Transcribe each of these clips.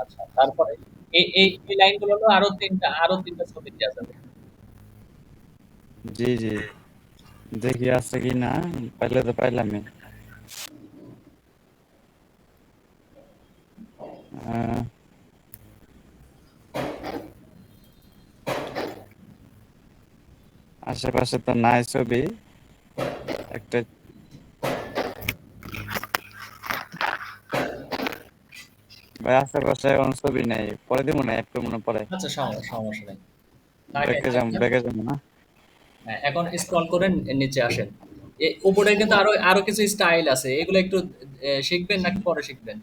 আচ্ছা, তারপরে এই লাইনগুলো হলো আরো ৩ টা ছবি দেয়া যাবে। জি, জি। দেখি আছে কিনা, পাইলে তো পাইলামই। আহ, আশেপাশে তো নাই ছবি। একটা ভাই, আশেপাশে কোনো ছবি নাই, পরে দিব না একটু মনে পড়ে। আচ্ছা, সমস্যা নেই। থাকে ব্যাকে যাবো, একটা ব্যাকে যাবো না। হ্যাঁ, এখন স্ক্রল করে নিচে আসেন। উপরে কিন্তু আরো কিছু স্টাইল আছে। এগুলো একটু শিখবেন নাকি পরে শিখবেন?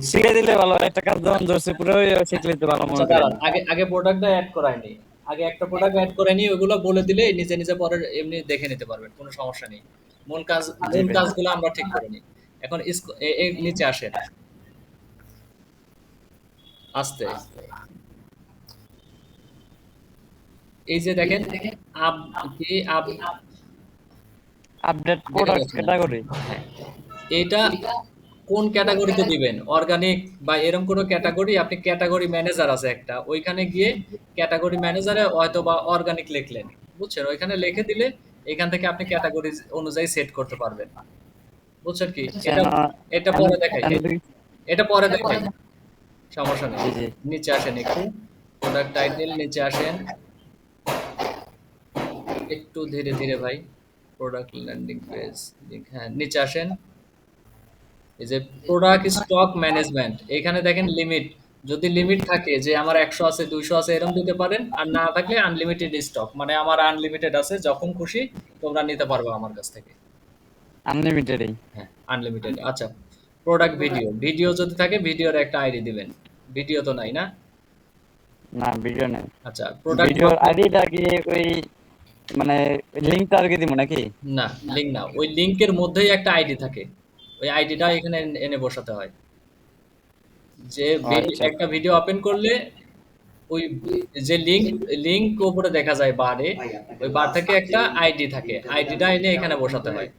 শিখে দিলে ভালো হয়, একটা কাজ যখন ধরছে পুরো শিখলে তো ভালো আচ্ছা মনে করেন। দাঁড়ান, আগে প্রোডাক্টটা এড করায়নি। আগে একটা প্রোডাক্ট এড করে নিয়ে ওগুলো বলে দিলে নিজে পরে এমনি দেখে নিতে পারবেন, কোনো সমস্যা নেই। জি মূল ভাই। কাজগুলো আমরা ঠিক করে নিই। এখন নিচে আসেন আস্তে। এই যে দেখেন, আপ কি আপ আপডেট দেখা প্রোডাক্ট যাচ্ছে না? ক্যাটাগরি। হ্যাঁ, এটা কোন ক্যাটাগরিতে দিবেন? অর্গানিক বা এরকম কোনো ক্যাটাগরি, আপনি ক্যাটাগরি ম্যানেজার আছে একটা। ওইখানে গিয়ে ক্যাটাগরি ম্যানেজারে হয়তোবা অর্গানিক লিখলেন। বুঝছেন? ওইখানে লিখে দিলে এখান থেকে আপনি ক্যাটাগরি অনুযায়ী সেট করতে পারবেন। বুঝছেন কি? এটা পরে দেখাই। এটা পরে দেখাই। সমস্যা নেই। জি, জি। নিচে আসেন একটু। প্রোডাক্ট টাইটেল নিচে আসেন। একটু ধীরে ভাই। Product landing page. হ্যাঁ, নিচে আসেন। এই যে প্রোডাক্ট স্টক ম্যানেজমেন্ট, এখানে দেখেন লিমিট। যদি লিমিট থাকে যে আমার 100 আছে 200 আছে এরকম দিতে পারেন, আর না থাকলে আনলিমিটেড স্টক, মানে আমার আনলিমিটেড আছে, যখন খুশি তোমরা নিতে পারবে আমার কাছ থেকে। আনলিমিটেডই। হ্যাঁ, আনলিমিটেড। আচ্ছা, প্রোডাক্ট ভিডিও যদি থাকে ভিডিওর একটা আইডি দিবেন। ভিডিও তো নাই না? না, ভিডিও নেই। আচ্ছা, প্রোডাক্ট ভিডিওর আইডিটা কি ওই, মানে লিঙ্কটা আর কি দিব নাকি? না, লিঙ্ক না, ওই লিঙ্কের মধ্যেই একটা আইডি থাকে। ওই আইডিটা এখানে এনে বসাতে হয়। যে ও আচ্ছা। একটা ভিডিও ওপেন করলে ওই যে লিংক উপরে দেখা যায় বারে, ওই বার থেকে একটা আইডি থাকে, আইডিটা এনে এখানে বসাতে হয়।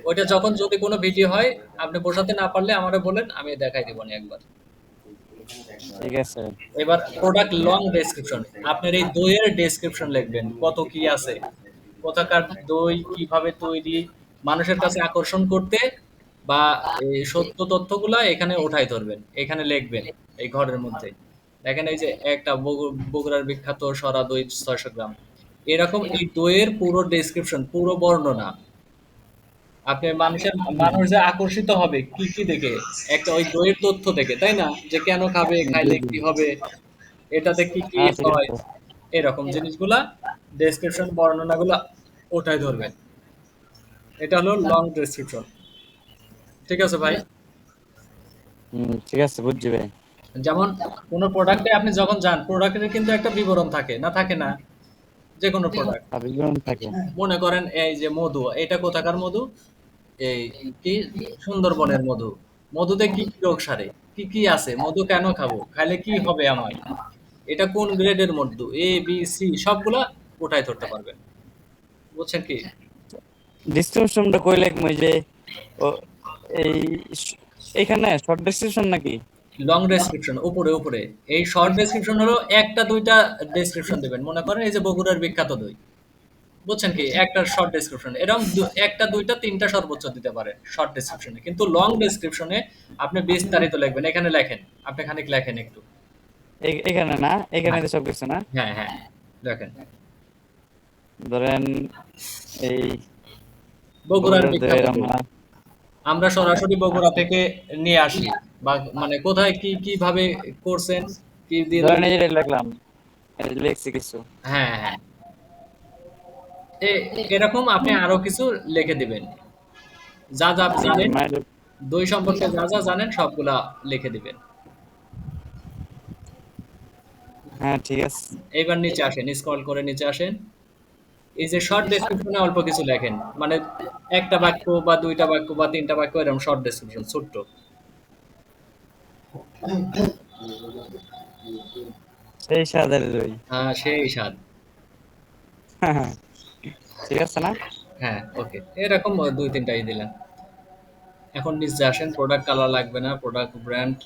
ওইটা যখন যদি কোনো ভিডিও হয়, আপনি বসাতে না পারলে আমারে বলেন, আমি দেখাই দিব নি একবার। ঠিক আছে। এবার প্রোডাক্ট লং ডেসক্রিপশন, আপনার এই দইয়ের ডেসক্রিপশন লিখবেন, কত কি আছে, কোথাকার দই, কিভাবে তৈরি, মানুষের কাছে আকর্ষণ করতে, বা এই সত্য তথ্যগুলা এখানে উঠাই ধরবেন, এখানে লিখবেন এই ঘরের মধ্যে। দেখেন এই যে একটা বগুড়ার বিখ্যাত সরা দই 600 গ্রাম, এরকম এই দইয়ের পুরো ডেসক্রিপশন, পুরো বর্ণনা। আপনি মানুষ যে আকর্ষিত হবে কি কি দেখে, একটা ওই দইয়ের তথ্য দেখে, তাই না? যে কেন খাবে, জি, খাইলে জি। কি হবে, এটাতে কি কি হ্যাঁ, ঠিক হয়, আছে। এরকম জিনিসগুলা ডেসক্রিপশন বর্ণনাগুলা ওঠাই ধরবেন। এটা হলো লং ডেসক্রিপশন। ঠিক আছে ভাই? ঠিক আছে, বুঝছি ভাই। যেমন কোন প্রোডাক্টে আপনি যখন যান, প্রোডাক্টের কিন্তু একটা বিবরণ থাকে না, থাকে না? যে কোনো প্রোডাক্ট, আবেদন থাকে। মনে করেন এই যে মধু, এটা কোথাকার মধু? এই কি, সুন্দরবনের মধু। মধুতে কি কি রোগ সারে, কি কি আছে, মধু কেন খাবো, খাইলে কি হবে আমার, এটা কোন গ্রেডের মধু, এ বি সি সবগুলা উঠাই ধরতে পারবেন। বুঝছেন কি? ডিসক্রিপশনটা কই লিখবো, ওই যে ও এই এখানে শর্ট ডেসক্রিপশন নাকি? লং ডেসক্রিপশন উপরে। এই শর্ট ডেসক্রিপশন হলো একটা দুইটা ডেসক্রিপশন দিবেন। মনে করেন এই যে বগুড়ার বিখ্যাত দই, বুঝছেন কি, একটা শর্ট ডেসক্রিপশন এরকম একটা দুইটা তিনটা সর্বোচ্চ দিতে পারেন শর্ট ডেসক্রিপশনে, কিন্তু লং ডেসক্রিপশনে আপনি বিস্তারিত লিখবেন। এখানে লেখেন, আপনি খানিক লেখেন একটু। এখানে না, এখানে হ্যাঁ তো সব কিছু না। হ্যাঁ, দেখেন, ধরেন এই বগুড়ার বগুড়ার বিখ্যাত দইয়ের দই, আমার আমরা সরাসরি বগুড়া আছে। থেকে নিয়ে আসি, বা মানে কোথায় কি কিভাবে করছেন, কি দিয়ে ধরেন তৈরি। এই যে লিখলাম, এই যে লিখছি কিছু। হ্যাঁ, এরকম আপনি আরো কিছু লিখে দিবেন, যা জানেন, মানে দই সম্পর্কে যা জানেন সবগুলা লিখে দিবেন। হ্যাঁ, ঠিক আছে। এইবার নিচে আসেন, স্ক্রল করে নিচে আসেন। এই যে শর্ট ডেসক্রিপশনে অল্প কিছু লেখেন, মানে একটা বাক্য বা দুইটা বাক্য বা তিনটা বাক্য, এরকম শর্ট ডেসক্রিপশন ছোট্ট। সেই স্বাদের দই। হ্যাঁ, সেই স্বাদ। ঠিক আছে না? হ্যাঁ, ওকে, এরকম দুই তিনটাই দিলেন। এখন নিচে আসেন, প্রোডাক্ট কালার লাগবে না, প্রোডাক্ট ব্র্যান্ড